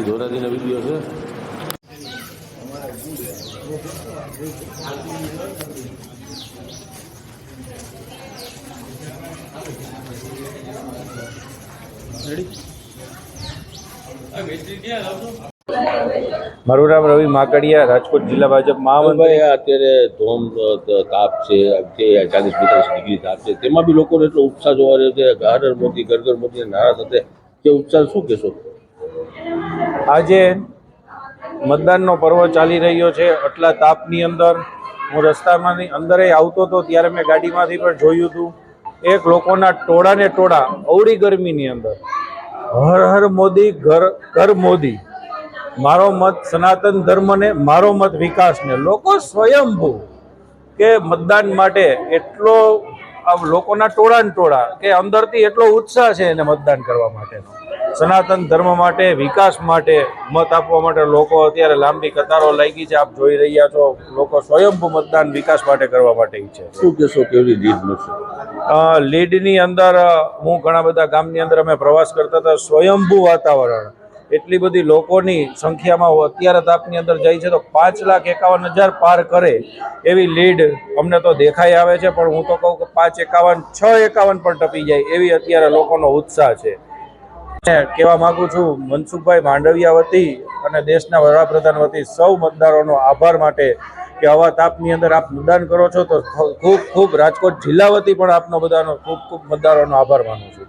ધોરાજીનો video છે. મારું નામ રવિ માકડિયા, રાજકોટ જિલ્લા ભાજપ મહામંત્રી. અત્યારે ધોમ તાપ છે, 40-45 ડિગ્રી તાપ છે, તેમાં બી લોકોને એટલો ઉત્સાહ જોવા રહ્યો છે. ઘર ઘર મોદી, ઘર ઘર મોદી નારા સાથે તે ઉત્સાહ શું કહેશો? આજે મતદાનનો પર્વ ચાલી રહ્યો છે. આટલા તાપની અંદર હું રસ્તામાંની અંદર આવતો હતો ત્યારે મેં ગાડીમાંથી પણ જોયું હતું. એક લોકોના ટોળાને ટોળા અવળી ગરમીની અંદર હર હર મોદી, ઘર ઘર મોદી, મારો મત સનાતન ધર્મને, મારો મત વિકાસને. લોકો સ્વયંભૂ કે મતદાન માટે એટલો લોકોના ટોળા કે અંદરથી એટલો ઉત્સાહ છે એને મતદાન કરવા માટેનો. સનાતન ધર્મ માટે, વિકાસ માટે મત આપવા માટે લોકો અત્યારે લાંબી કતારો લાગી છે. આપ જોઈ રહ્યા છો, લોકો સ્વયંભૂ મતદાન વિકાસ માટે કરવા માટે ઈચ્છે છે. શું કહેશો, કેવી લીડ મળશે? લીડની અંદર હું ઘણા બધા ગામની અંદર અમે પ્રવાસ કરતા હતા. સ્વયંભૂ વાતાવરણ, એટલી બધી લોકોની સંખ્યામાં અત્યારે તાપની અંદર જાય છે તો 5,51,000 પાર કરે એવી લીડ અમને તો દેખાઈ આવે છે. પણ હું તો કહું કે 5,51, 6,51 પણ ટપી જાય એવી અત્યારે લોકોનો ઉત્સાહ છે. કહેવા માંગુ છું મનસુખભાઈ માંડવિયા વતી અને દેશના વડાપ્રધાન વતી સૌ મતદારોનો આભાર માટે કે આવા તાપની અંદર આપ મતદાન કરો છો તો ખૂબ ખૂબ રાજકોટ જિલ્લા વતી પણ આપનો બધાનો ખૂબ ખૂબ મતદારોનો આભાર માનું છું.